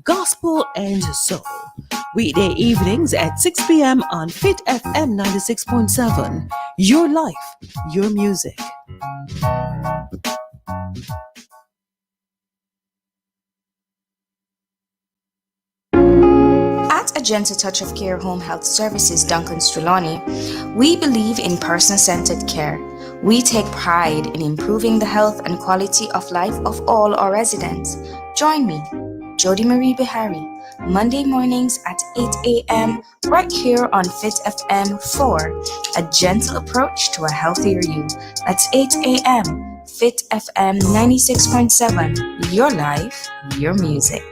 Gospel and Soul. Weekday evenings at 6 p.m. on Fit FM 96.7. Your life, your music. At A Gentle Touch of Care Home Health Services, Duncan Strulani, we believe in person-centered care. We take pride in improving the health and quality of life of all our residents. Join me, Jody Marie Bihari, Monday mornings at 8 a.m. right here on Fit FM for A Gentle Approach to a Healthier You. That's 8 a.m. Fit FM 96.7. Your life, your music.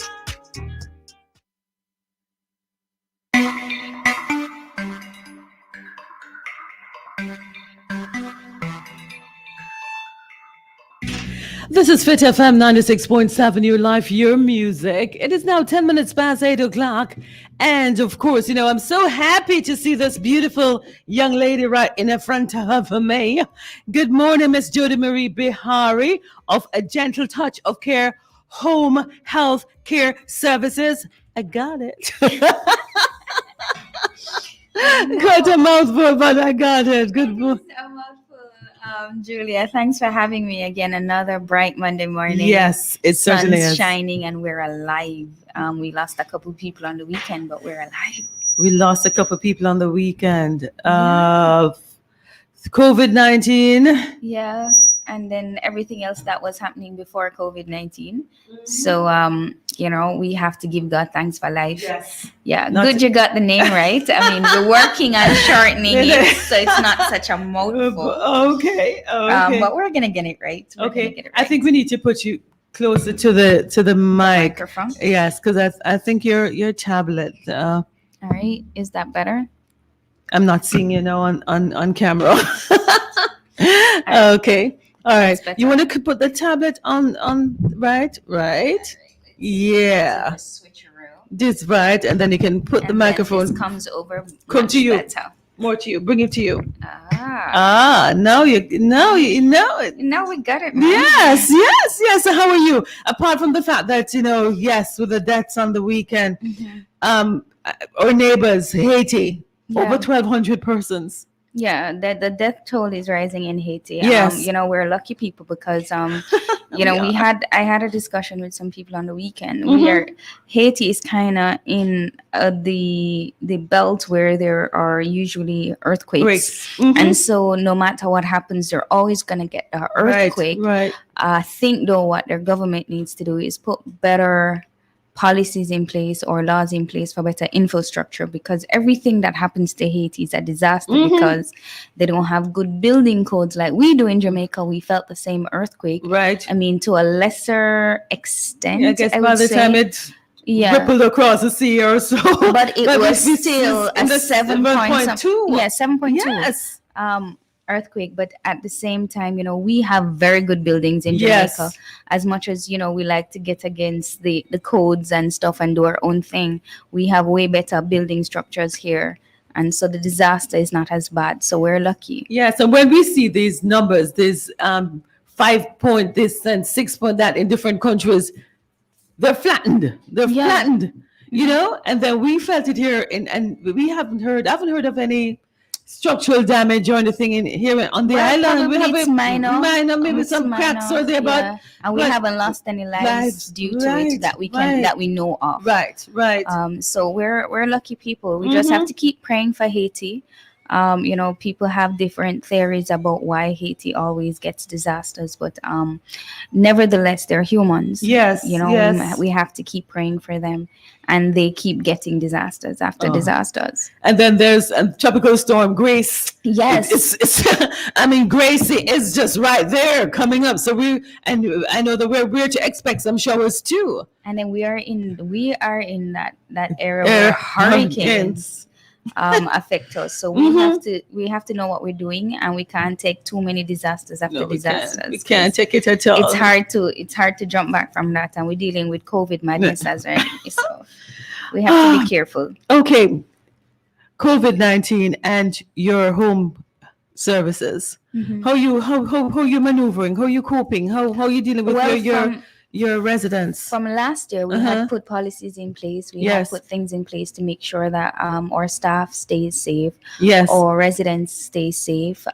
This is Fit FM 96.7, your life, your music. It is now 10 minutes past 8 o'clock. And of course, I'm so happy to see this beautiful young lady right in the front of me. Good morning, Miss Jody Marie Bihari of A Gentle Touch of Care Home Health Care Services. I got it. Quite a mouthful, but I got it. Good morning. Julia, thanks for having me again. Another bright Monday morning. Yes, it certainly Sun's is. shining and we're alive. We lost a couple people on the weekend, but we're alive. We lost a couple of people on the weekend. COVID-19. Yeah, and then everything else that was happening before COVID-19. So, we have to give God thanks for life. Yes. Yeah, Not good to- you got the name right. I mean, we're working on shortening it, so it's not such a mouthful. Okay. But we're gonna get it right. We're gonna get it I right. think we need to put you closer to the mic. Microphone. Yes, because I think your tablet. All right, is that better? I'm not seeing you now on camera. right. Okay. All right. That's better. You want to put the tablet on right? Yeah. Switcheroo. This right, and then you can put the And then microphone this comes over. Come much to you. better. more to you. Bring it to you. Now Now you know it. we got it. Man. Yes. So how are you? Apart from the fact that yes, with the deaths on the weekend, our neighbors, Haiti, over 1,200 persons. Yeah, the death toll is rising in Haiti. Yes. We're lucky people because I had a discussion with some people on the weekend. Haiti is kind of in the belt where there are usually earthquakes. And so no matter what happens, they're always going to get an earthquake. Right. I think though what their government needs to do is put better policies in place or laws in place for better infrastructure, because everything that happens to Haiti is a disaster because they don't have good building codes like we do in Jamaica. We felt the same earthquake. Right. I mean, to a lesser extent. I guess I by would the say. time it rippled across the sea or so. But it was still a 7.2. 7.2. Yes. Earthquake, but at the same time, we have very good buildings in Jamaica. As much as we like to get against the codes and stuff and do our own thing, we have way better building structures here, and so the disaster is not as bad, so we're lucky. So when we see these numbers, this 5 point this and 6 point that in different countries, they're flattened, and then we felt it here and we haven't heard of any structural damage or anything in here on the island. We have it's minor, maybe some cracks or there, but and we haven't lost any lives due to it that we know of. Right. So we're lucky people. We just have to keep praying for Haiti. People have different theories about why Haiti always gets disasters, but nevertheless, they're humans. Yes. We have to keep praying for them, and they keep getting disasters after disasters. And then there's Tropical Storm Grace. Yes. It's Gracie is just right there coming up. So I know that we're to expect some showers too. And then we are in that era where hurricanes affect us, so we have to know what we're doing, and we can't take too many disasters after disasters. We can't take it at all. It's hard to jump back from that, and we're dealing with COVID madness as well, so we have to be careful. Okay, COVID-19 and your home services. How you maneuvering? How you coping? How you dealing with your residents? From last year, we had put policies in place. We had Yes. put things in place to make sure that our staff stays safe, Yes. or residents stay safe.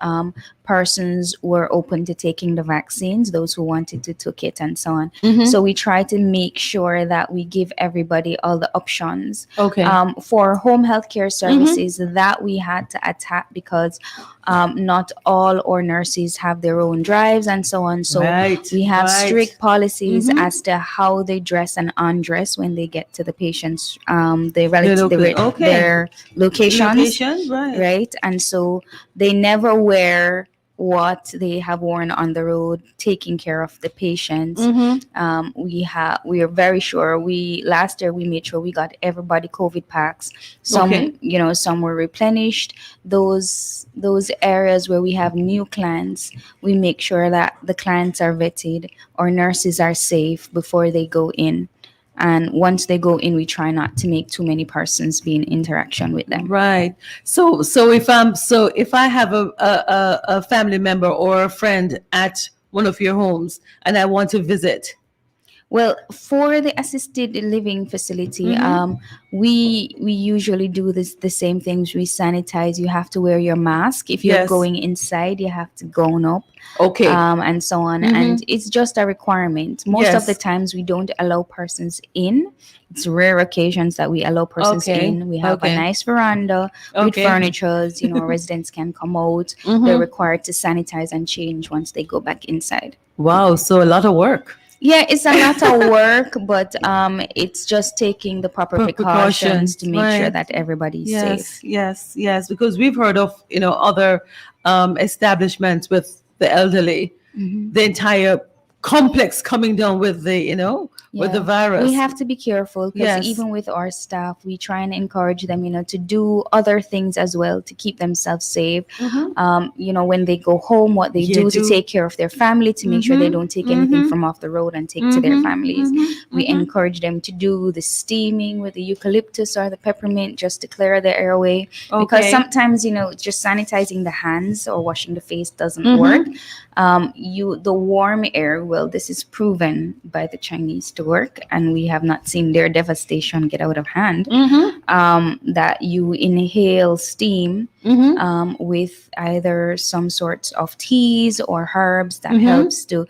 Persons were open to taking the vaccines, those who wanted to took it, and so on. So we try to make sure that we give everybody all the options. Okay. For home health care services, that we had to attack because not all our nurses have their own drives and so on. So Right, we have right. strict policies as to how they dress and undress when they get to the patients, the relative, Okay. their locations, Location, right. right? And so they never wear what they have worn on the road, taking care of the patients. We are very sure. Last year we made sure we got everybody COVID packs. Some, Okay. some were replenished. Those areas where we have new clients, we make sure that the clients are vetted, or nurses are safe before they go in. And once they go in, we try not to make too many persons be in interaction with them. Right. So if I have a family member or a friend at one of your homes and I want to visit. Well, for the assisted living facility, we usually do the same things. We sanitize. You have to wear your mask. If you're Yes. going inside, you have to gown up. Okay. And so on. And it's just a requirement. Most of Yes. the times we don't allow persons in. It's rare occasions that we allow persons Okay. in. We have Okay. a nice veranda with Okay. furnitures. Residents can come out. They're required to sanitize and change once they go back inside. Wow. So a lot of work. Yeah, it's a lot of work, but it's just taking the proper precautions to make sure right. that everybody's Yes. safe. Yes. Because we've heard of other establishments with the elderly, the entire complex coming down with the with the virus. We have to be careful because Yes. even with our staff, we try and encourage them, to do other things as well to keep themselves safe. When they go home, what they Yeah, do to take care of their family, to make sure they don't take anything from off the road and take to their families. We encourage them to do the steaming with the eucalyptus or the peppermint just to clear the airway. Because Okay. sometimes, just sanitizing the hands or washing the face doesn't work. The warm air, well, this is proven by the Chinese to work, and we have not seen their devastation get out of hand. That you inhale steam with either some sorts of teas or herbs that helps to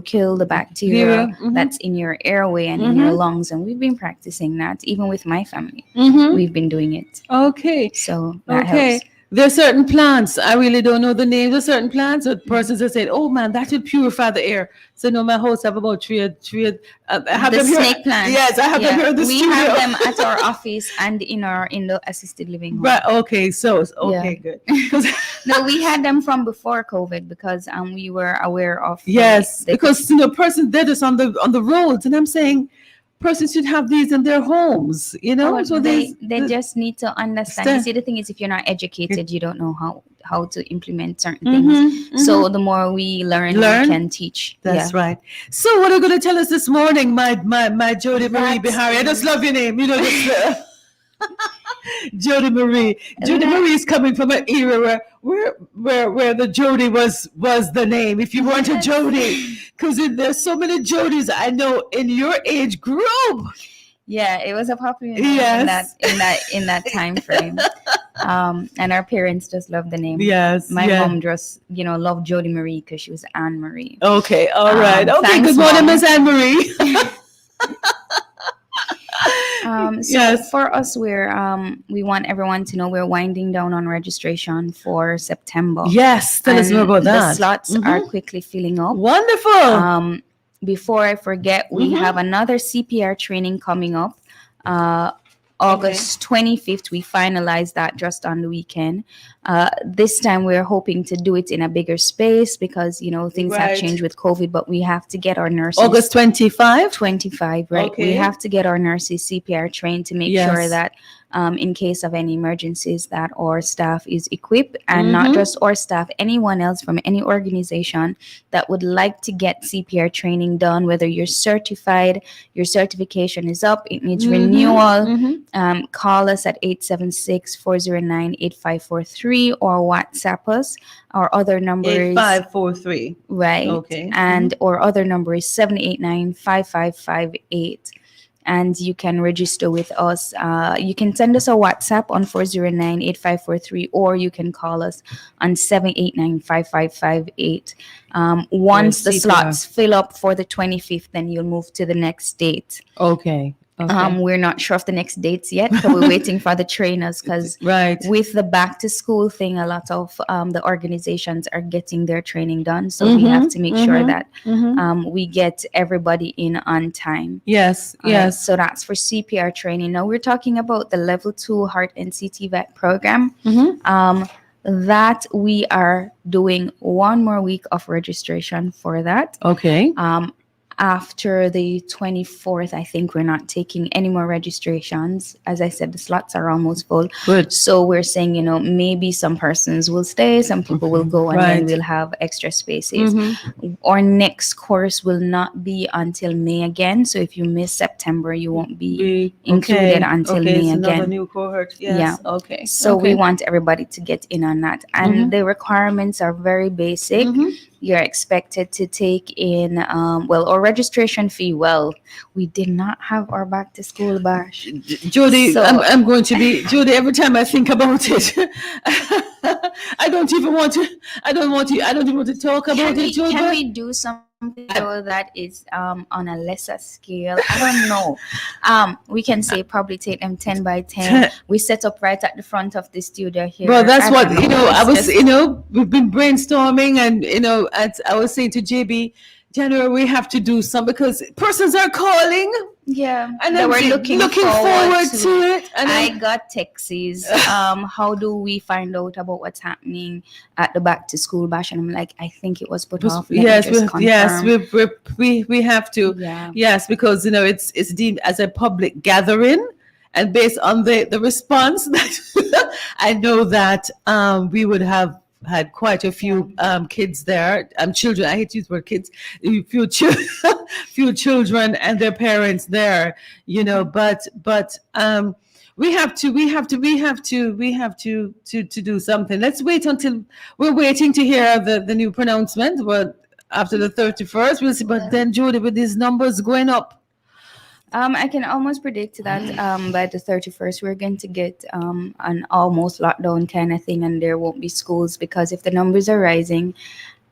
kill the bacteria that's in your airway and in your lungs. And we've been practicing that even with my family. We've been doing it, Okay. so that Okay. helps. There are certain plants. I really don't know the names of certain plants. Or persons that say, "Oh man, that would purify the air." So no, my hosts have about three. I have The them here. snake plants. Yes, I have them here in the we studio. have them at our office and in the assisted living home. Right. Okay. So okay, good. 'Cause- No, we had them from before COVID because we were aware of yes, the because persons did this on the roads, and I'm saying, persons should have these in their homes. So they they just need to understand. Sta- You see, the thing is, if you're not educated, you don't know how to implement certain things. So the more we learn, we can teach. That's right. So what are you going to tell us this morning, my Jody Marie Bihari? I just love your name. Jody Marie. Jody Marie is coming from an era where the Jody was the name. If you weren't a Jody, because there's so many Jodies I know in your age group. Yeah, it was a popular name in that time frame. And our parents just loved the name. Yes. My mom just, loved Jody Marie because she was Anne Marie. Okay. All right. Okay. Thanks, Good morning, Mom. Miss Anne Marie. Yes. For us, we want everyone to know we're winding down on registration for September. Yes. Tell us more about that. The slots are quickly filling up. Wonderful. Before I forget, we have another CPR training coming up. August 25th, we finalized that just on the weekend. This time we're hoping to do it in a bigger space because, things have changed with COVID, but we have to get our nurses. August 25? 25, right? Okay. We have to get our nurses CPR trained to make sure that in case of any emergencies, that our staff is equipped, and not just our staff, anyone else from any organization that would like to get CPR training done, whether you're certified, your certification is up, it needs renewal, call us at 876-409-8543 or WhatsApp us. Our other number is 8543. right. Okay. And our other number is 789-5558. And you can register with us. You can send us a WhatsApp on 409-8543, or you can call us on 789-5558. Once the CPR. slots fill up for the 25th, then you'll move to the next date. Okay. We're not sure of the next dates yet, but we're waiting for the trainers, because Right. with the back to school thing, a lot of the organizations are getting their training done. So we have to make sure that we get everybody in on time. Yes. All right, Yes. so that's for CPR training. Now we're talking about the level 2 heart and CT vet program. That we are doing one more week of registration for that. Okay. After the 24th, I think we're not taking any more registrations. As I said, the slots are almost full. Good. So we're saying, maybe some persons will stay, some people will go, and then Right. we'll have extra spaces. Our next course will not be until May again. So if you miss September, you won't be included until okay. May It's another again. new cohort. Yes. Yeah. Okay. So okay. we want everybody to get in on that. And the requirements are very basic. You're expected to take in, our registration fee. Well, we did not have our back to school bash. Jody, So- I'm going to be Jody. Every time I think about it, I don't even want to. I don't even want to talk about it, Jody. Can we do something though that is on a lesser scale? I don't know. We can say probably take them 10 by 10. We set up right at the front of the studio here. Well, that's I what don't know. I It's was. just- We've been brainstorming, and I was saying to JB, January we have to do some, because persons are calling, yeah, and they I'm were looking looking forward to to it. And I got texts. How do we find out about what's happening at the back to school bash? And I'm like, I think it was put off. Let me yes, just confirm. we have to. Yeah. Yes, because it's deemed as a public gathering, and based on the response that I know that we would have had quite a few kids there, children. I hate to use the word kids. Few children and their parents there. But we have to do something. Let's wait until we're waiting to hear the new pronouncement. But after the 31st, we'll see. But then, Jody, with these numbers going up. I can almost predict that by the 31st, we're going to get an almost lockdown kind of thing, and there won't be schools, because if the numbers are rising,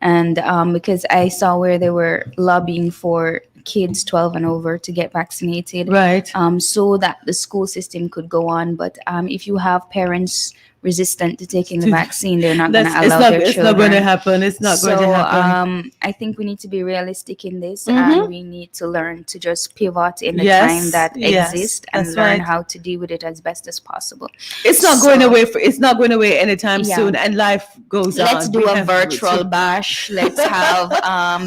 and because I saw where they were lobbying for kids 12 and over to get vaccinated, Right. so that the school system could go on. But if you have parents resistant to taking the vaccine, they're not going to allow their It's children. not going to happen. It's not going to happen. I think we need to be realistic in this, and we need to learn to just pivot in the Yes, time that yes, exists, and that's learn right. how to deal with it as best as possible. It's not going away. It's not going away anytime Yeah. soon, and life goes on. Let's do We a have to virtual bash. Let's have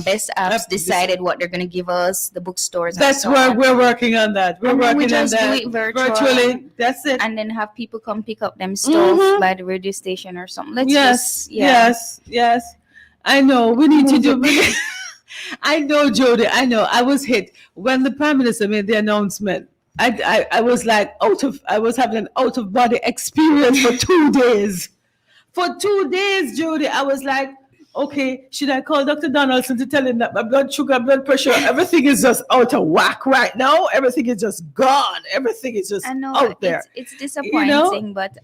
Best Apps Apps decided what they're going to give us, the bookstores. and That's so where on. we're working on that. We're And then we working on just do that it virtual. virtually. That's it. And then have people come pick up them stuff by the radio station or something. Let's Yes, just, yeah. yes. I know. We need to do. I know, Jody. I know. I was hit when the Prime Minister made the announcement. I was like I was having an out of body experience for 2 days. For 2 days, Jody, I was like, okay, should I call Dr. Donaldson to tell him that my blood sugar, blood pressure, everything is just out of whack right now? Everything is just gone. Everything is just I know out there. it's disappointing, but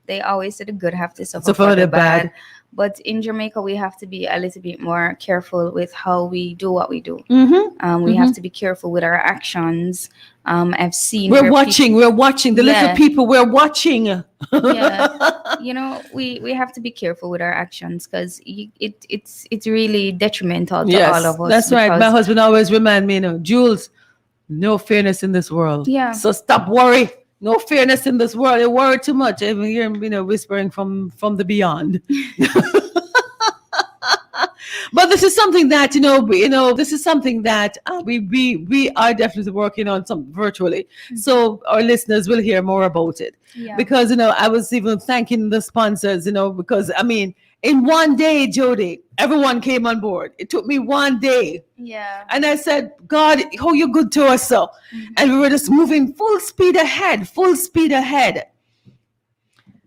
they always say the good have to suffer So for for the the bad. bad. But in Jamaica, we have to be a little bit more careful with how we do what we do. Mm-hmm. We have to be careful with our actions. I've seen We're where watching. We're watching. The Yeah. little people. We're watching. we have to be careful with our actions, because it's really detrimental to Yes, all of us. that's right. My because- husband always remind me, Jules, no fairness in this world. Yeah. So stop worry. No fairness in this world. You worry too much. I even hear him, whispering from the beyond. But this is something that this is something that we are definitely working on some virtually. So our listeners will hear more about it. Yeah. Because I was even thanking the sponsors. Because I mean, in one day, Jody, everyone came on board. It took me one day. Yeah. And I said, God, how you good to us, so. And we were just moving full speed ahead, full speed ahead.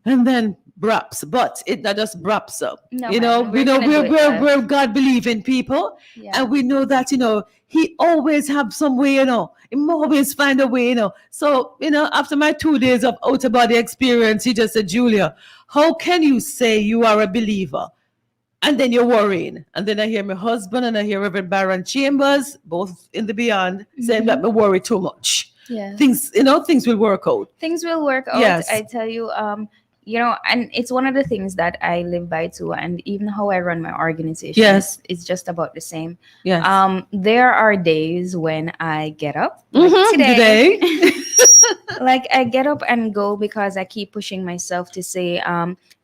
And then braps, but it not just braps, so. No, We know gonna do it, we're God believing people. Yeah. And we know that, he always have some way, he always find a way, So, after my 2 days of out of body experience, he just said, Julia, how can you say you are a believer? And then you're worrying. And then I hear my husband and I hear Reverend Baron Chambers, both in the beyond, saying that we worry too much. Yeah. Things will work out. Things will work out. Yes. I tell you, and it's one of the things that I live by too. And even how I run my organization, Yes. it's just about the same. Yes. There are days when I get up, like today. Like I get up and go because I keep pushing myself to say,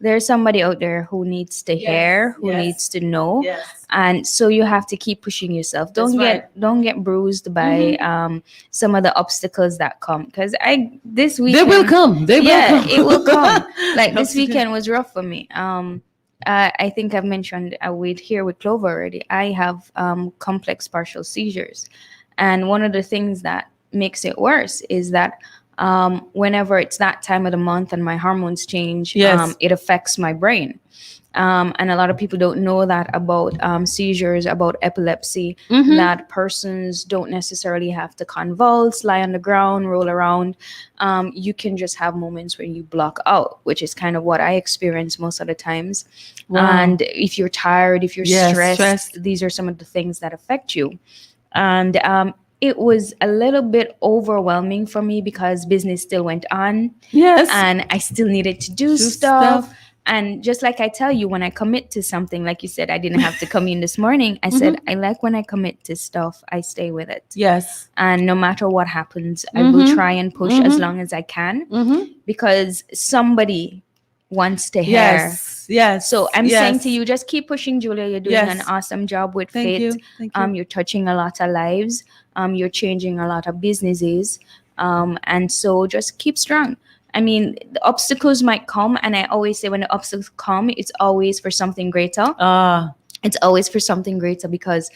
there's somebody out there who needs to hear, who yes. needs to know. Yes. And so you have to keep pushing yourself. That's Don't get bruised by some of the obstacles that come. Because this They weekend will come. They will come. it will come. Like this Absolutely. weekend was rough for me. I think I've mentioned with Clover already. I have complex partial seizures, and one of the things that makes it worse is that whenever it's that time of the month and my hormones change, Yes. it affects my brain. And a lot of people don't know that about seizures, about epilepsy, that persons don't necessarily have to convulse, lie on the ground, roll around. You can just have moments where you block out, which is kind of what I experience most of the times. Wow. And if you're tired, if you're Yes, stressed, these are some of the things that affect you. And it was a little bit overwhelming for me because business still went on. Yes. And I still needed to do stuff. And just like I tell you, when I commit to something, like you said, I didn't have to come in this morning. I said, I like when I commit to stuff, I stay with it. Yes. And no matter what happens, I will try and push as long as I can because somebody wants to hear. Yes. Yes. So I'm yes. saying to you, just keep pushing, Julia. You're doing Yes. an awesome job with Thank Fit. you. Thank you. You're touching a lot of lives. You're changing a lot of businesses. And so just keep strong. I mean, the obstacles might come. And I always say when the obstacles come, it's always for something greater. It's always for something greater because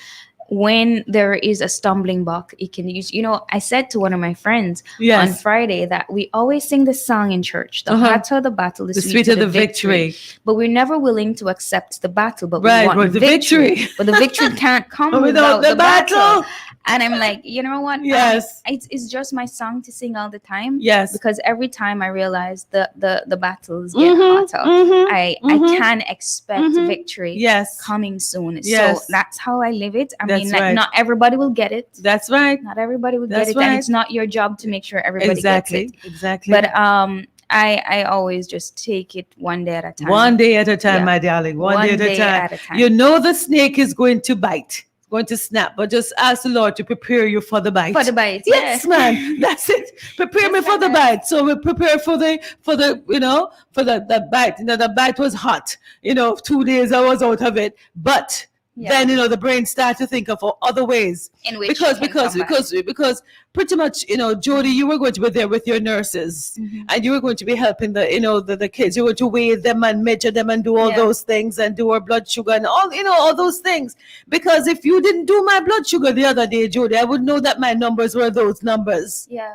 when there is a stumbling block, it can use, I said to one of my friends Yes. on Friday that we always sing the song in church, the hotter the battle, the sweeter the victory. But we're never willing to accept the battle, but we Right, want but the the victory. victory. But the victory can't come Without without the battle. And I'm like, you know what? Yes. It's just my song to sing all the time. Yes. Because every time I realize the battles get hotter, I can expect victory Yes. coming soon. Yes. So that's how I live it. I That's mean, like right. not everybody will get it. That's right. Not everybody will That's get it. And right. it's not your job to make sure everybody Exactly. gets it. Exactly. But I always just take it one day at a time. One day at a time, Yeah. my darling. One One day day at at a a time. time. You know the snake is going to bite, going to snap, but just ask the Lord to prepare you for the bite. For the bite, Yes, yeah. man. That's it. Prepare me Just for like the that. bite. So we prepare for the the bite. The bite was hot. 2 days I was out of it. But Yeah. then the brain starts to think of other ways. In which because you can come back. because pretty much Jody, you were going to be there with your nurses and you were going to be helping the kids. You were to weigh them and measure them and do all Yeah. those things and do our blood sugar and all those things. Because if you didn't do my blood sugar the other day, Jody, I would know that my numbers were those numbers. Yeah.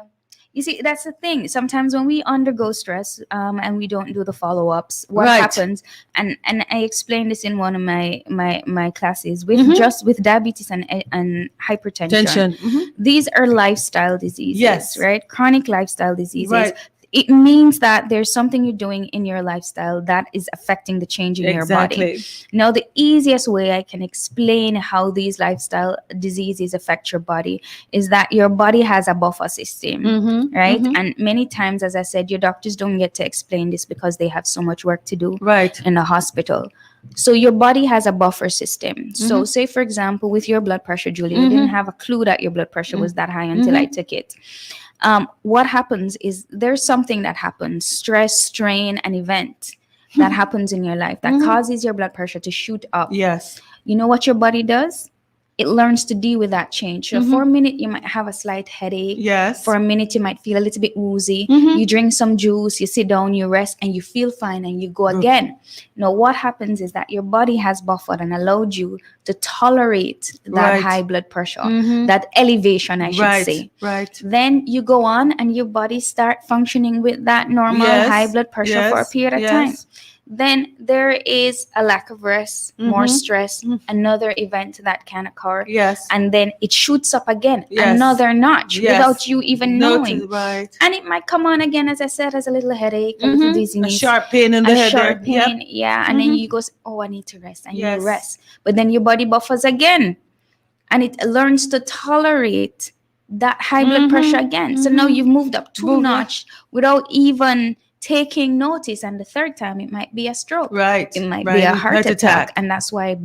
You see, that's the thing. Sometimes when we undergo stress and we don't do the follow-ups, what Right. happens, and I explained this in one of my classes, with diabetes and hypertension. Tension. Mhm. These are lifestyle diseases, Yes. right? Chronic lifestyle diseases. Right. It means that there's something you're doing in your lifestyle that is affecting the change in your body. Exactly. Now, the easiest way I can explain how these lifestyle diseases affect your body is that your body has a buffer system, right? And many times, as I said, your doctors don't get to explain this because they have so much work to do Right. in the hospital. So your body has a buffer system. So say, for example, with your blood pressure, Julie, you didn't have a clue that your blood pressure was that high until I took it. What happens is there's something that happens, stress, strain, an event that happens in your life that causes your blood pressure to shoot up. Yes. you know what your body does? It learns to deal with that change. So for a minute, you might have a slight headache. Yes. For a minute, you might feel a little bit woozy. Mhm. You drink some juice, you sit down, you rest, and you feel fine, and you go again. Now, what happens is that your body has buffered and allowed you to tolerate that Right. high blood pressure, Mhm. that elevation, I should Right. say. Right. Then you go on, and your body start functioning with that normal Yes. high blood pressure for a Yes. period of Yes. time. Then there is a lack of rest, more Mhm. stress, Mhm. another event that can occur, Yes. and then it shoots up again, Yes. another notch, Yes. without you even knowing. Right. And it might come on again, as I said, as a little headache, a little Mhm. A dizziness, sharp pain in the a head. sharp there. pain, Yep. yeah. And then Mhm. you go, oh, I need to rest, and Yes. you rest. But then your body buffers again, and it learns to tolerate that high blood pressure again. So now you've moved up two Moved up. notch without even taking notice. And the third time, it might be a stroke. Right. It might right. be a heart attack. And that's why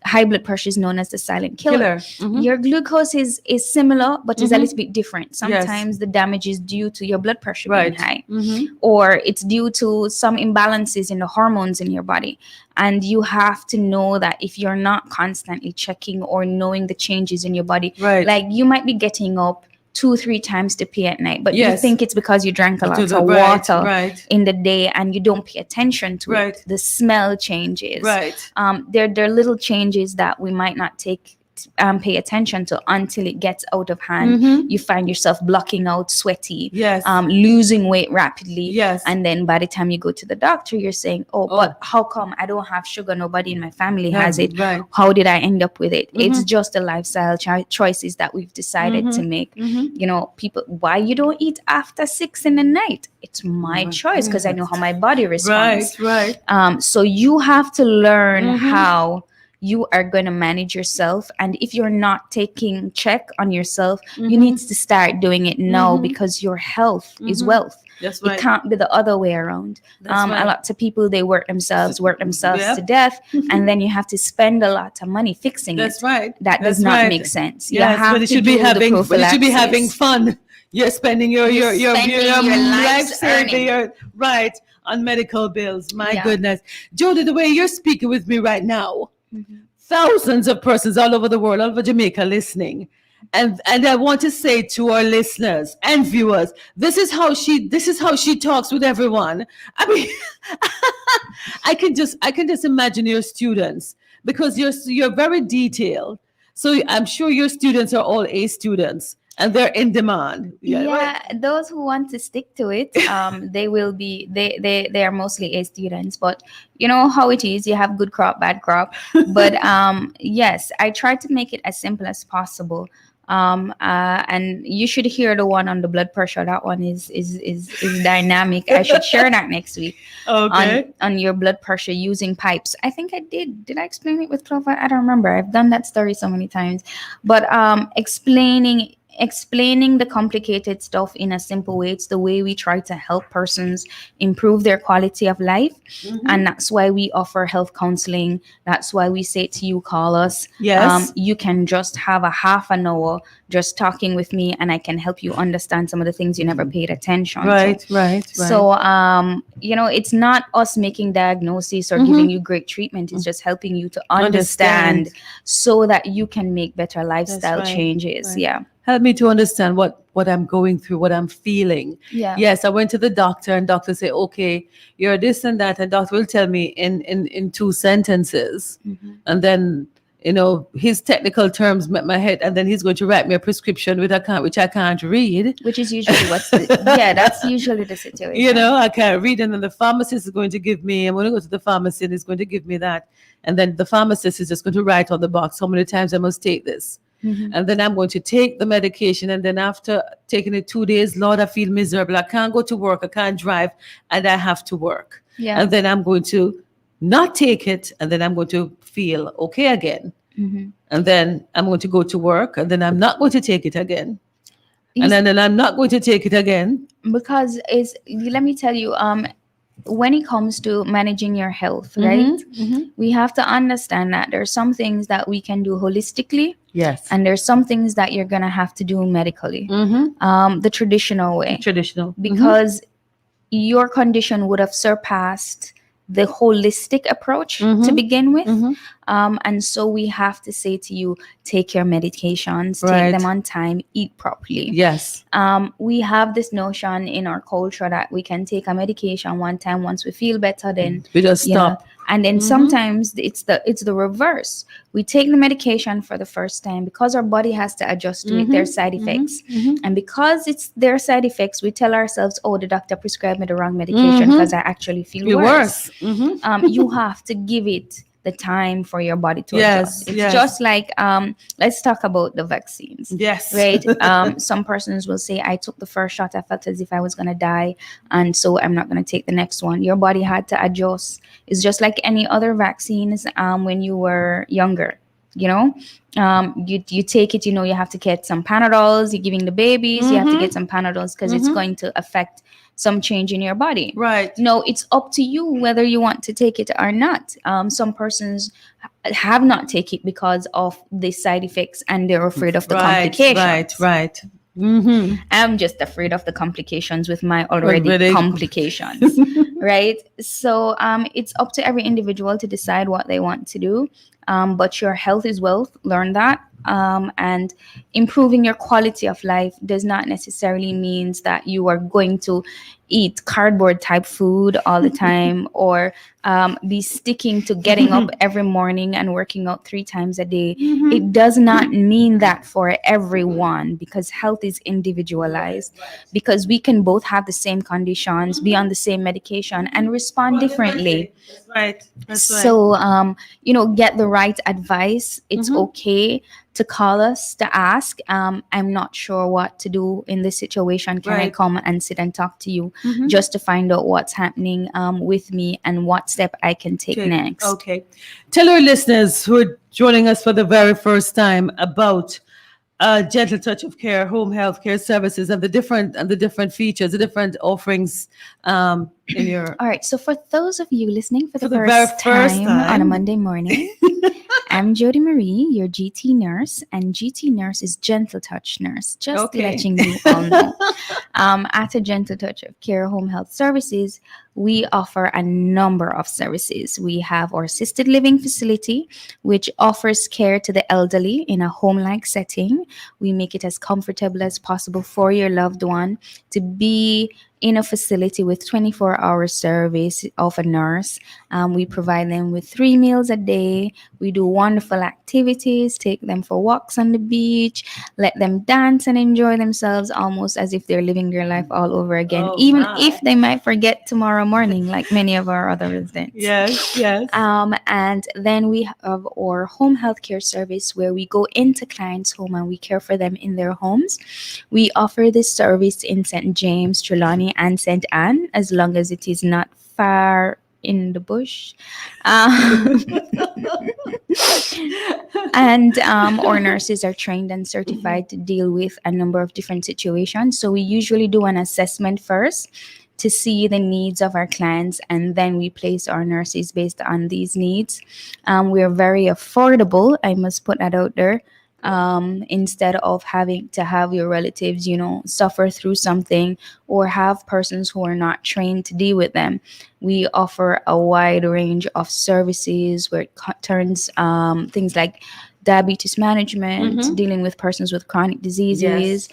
high blood pressure is known as the silent killer. Mhm. Your glucose is similar, but is a Mhm. little bit different. Sometimes the damage is due to your blood pressure Right. being high, Mhm. or it's due to some imbalances in the hormones in your body. And you have to know that if you're not constantly checking or knowing the changes in your body, Right. like you might be getting up 2-3 times to pee at night, but you Yes. think it's because you drank a lot of Right. water Right. in the day, and you don't pay attention to Right. it. The smell changes. Right. There are little changes that we might not pay attention to until it gets out of hand. Mhm. You find yourself blocking out, sweaty, Yes. losing weight rapidly. Yes. And then by the time you go to the doctor, you're saying, but how come I don't have sugar? Nobody in my family has it. Right. How did I end up with it? It's Mhm. just the lifestyle choices that we've decided to make. Mhm. You know, people, why you don't eat after 6 in the night? It's my choice, because I know how my body responds. Right. Right. So you have to learn Mhm. how you are going to manage yourself. And if you're not taking check on yourself, you Mhm. need to start doing it now, Mhm. because your health is Mhm. wealth. That's It right. can't be the other way around. That's right. A lot of people, they work themselves Yep. to death, and then you have to spend a lot of money fixing That's it. right. That does That's not right. make sense. Yes, You have when it to should do be the having when it should be having prophylaxis. fun. You're spending your You're spending your life's saving earning. your right on medical bills. My Yeah. goodness, Jody, the way you're speaking with me right now, Mhm. thousands of persons all over the world, all over Jamaica, listening. And I want to say to our listeners and viewers, this is how she talks with everyone. I mean, I can just imagine your students, because you're very detailed. So I'm sure your students are all A students and they're in demand. Yeah, those who want to stick to it, they will be. They are mostly A students, but you know how it is. You have good crop, bad crop. But yes, I try to make it as simple as possible. And you should hear the one on the blood pressure. That one is dynamic. I should share that next week. Okay. On your blood pressure using pipes. I think I did. Did I explain it with Clover? I don't remember. I've done that story so many times. But explaining the complicated stuff in a simple way, it's the way we try to help persons improve their quality of life. And that's why we offer health counseling. That's why we say to you, call us. Yes. You can just have a half an hour just talking with me, and I can help you understand some of the things you never paid attention Right. to. Right. So it's not us making diagnosis or giving you great treatment. It's just helping you to understand so that you can make better lifestyle right, changes. right. Yeah. Help me to understand what I'm going through, what I'm feeling. Yeah. Yes, I went to the doctor, and doctor say, okay, you're this and that, and doctor will tell me in 2 sentences, and then his technical terms met my head, and then he's going to write me a prescription which I can't read. Which is usually that's usually the situation. I can't read, and then the pharmacist is going to give me. I'm going to go to the pharmacy, and he's going to give me that, and then the pharmacist is just going to write on the box how many times I must take this. And then I'm going to take the medication. And then after taking it 2 days, Lord, I feel miserable. I can't go to work. I can't drive. And I have to work. Yeah. And then I'm going to not take it. And then I'm going to feel okay again. And then I'm going to go to work. And then I'm not going to take it again. And then I'm not going to take it again. Because let me tell you, when it comes to managing your health, right? We have to understand that there are some things that we can do holistically. Yes. And there's some things that you're going to have to do medically, the traditional way. Because your condition would have surpassed the holistic approach to begin with. And so we have to say to you, take your medications, take Right. them on time, eat properly. Yes. We have this notion in our culture that we can take a medication one time, once we feel better, then We just you know, stop. and then sometimes it's the reverse. We take the medication for the first time because our body has to adjust to it, their side effects. And because it's their side effects, we tell ourselves, oh, the doctor prescribed me the wrong medication because I actually feel Feel worse. worse. You have to give it the time for your body to Yes, adjust. It's yes. just like let's talk about the vaccines. Yes. Right. Some persons will say, I took the first shot, I felt as if I was going to die, and so I'm not going to take the next one. Your body had to adjust. It's just like any other vaccines. When you were younger, you take it, you have to get some Panadols. You're giving the babies, you have to get some Panadols because it's going to affect some change in your body. Right. No, it's up to you whether you want to take it or not. Some persons have not taken it because of the side effects, and they're afraid of the complications. Right. I'm just afraid of the complications with my already Already. complications. Right. So it's up to every individual to decide what they want to do. But your health is wealth. Learn that. And improving your quality of life does not necessarily means that you are going to eat cardboard type food all the time, or be sticking to getting up every morning and working out 3 times a day. It does not mean that for everyone, because health is individualized, because we can both have the same conditions, be on the same medication, and respond differently. Right. That's right. So, get the right advice. It's okay to call us to ask, I'm not sure what to do in this situation. Can I Right. come and sit and talk to you just to find out what's happening with me and what step I can take next? Okay. Tell our listeners who are joining us for the very first time about Gentle Touch of Care, home health care services, and the different features, the different offerings in your. All right. So for those of you listening for the the very first first time on a time. Monday morning, I'm Jody Marie, your GT nurse, and GT nurse is Gentle Touch nurse. Just Okay. letting you all know. At a Gentle Touch of Care Home Health Services, we offer a number of services. We have our assisted living facility, which offers care to the elderly in a home-like setting. We make it as comfortable as possible for your loved one to be in a facility with 24-hour service of a nurse. We provide them with 3 meals a day. We do wonderful activities, take them for walks on the beach, let them dance and enjoy themselves almost as if they're living their life all over again, Oh, even my. if they might forget tomorrow morning, like many of our other residents. Yes. And then we have our home health care service, where we go into clients' home and we care for them in their homes. We offer this service in St. James, Trelawney, and St. Anne, as long as it is not far in the bush. And our nurses are trained and certified to deal with a number of different situations. So we usually do an assessment first to see the needs of our clients, and then we place our nurses based on these needs. We're very affordable, I must put that out there. Instead of having to have your relatives, suffer through something, or have persons who are not trained to deal with them. We offer a wide range of services where it turns things like diabetes management, dealing with persons with chronic diseases,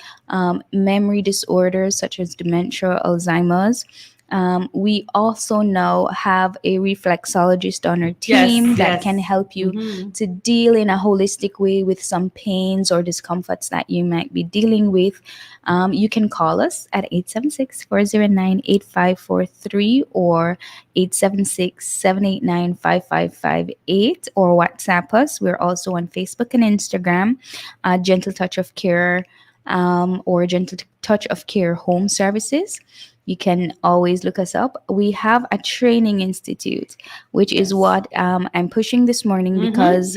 memory disorders such as dementia, Alzheimer's. We also now have a reflexologist on our team that can help you to deal in a holistic way with some pains or discomforts that you might be dealing with. You can call us at 876-409-8543 or 876-789-5558, or WhatsApp us. We're also on Facebook and Instagram, Gentle Touch of Care, or Gentle Touch of Care Home Services. You can always look us up. We have a training institute, which is what I'm pushing this morning, because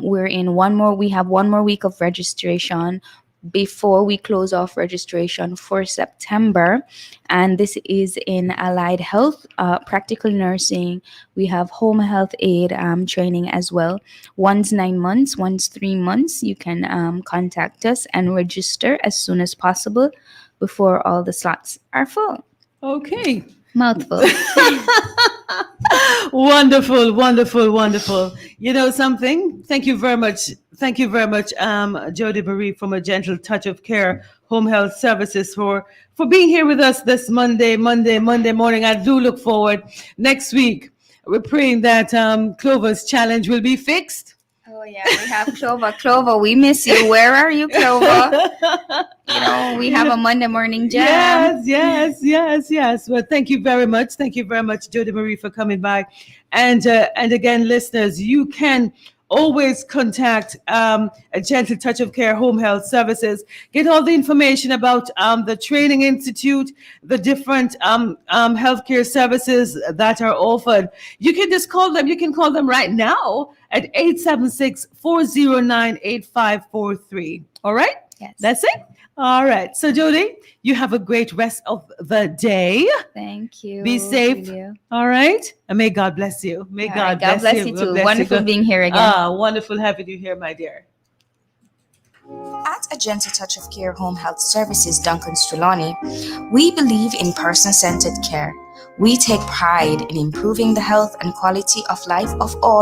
we're in we have one more week of registration before we close off registration for September. And this is in allied health, practical nursing. We have home health aid training as well. One's 9 months, one's 3 months. You can contact us and register as soon as possible before all the slots are full. Okay. Mouthful. Wonderful, wonderful, wonderful. You know something? Thank you very much. Thank you very much, Jody Marie from A Gentle Touch of Care Home Health Services for being here with us this Monday morning. I do look forward next week. We're praying that Clover's challenge will be fixed. Oh yeah, we have Clover. Clover, we miss you. Where are you, Clover? We have a Monday morning jam. Yes. Well, thank you very much. Thank you very much, Jody Marie, for coming by. And again, listeners, you can always contact A Gentle Touch of Care Home Health Services. Get all the information about the Training Institute, the different healthcare services that are offered. You can just call them. You can call them right now at 876-409-8543. All right? Yes. That's it? All right. So, Jody, you have a great rest of the day. Thank you. Be safe. You. All right. And may God bless you. May All God right, bless you. you God too. bless Wonderful you. being here again. Wonderful having you here, my dear. At A Gentle Touch of Care Home Health Services, Duncan Strulani, we believe in person-centered care. We take pride in improving the health and quality of life of all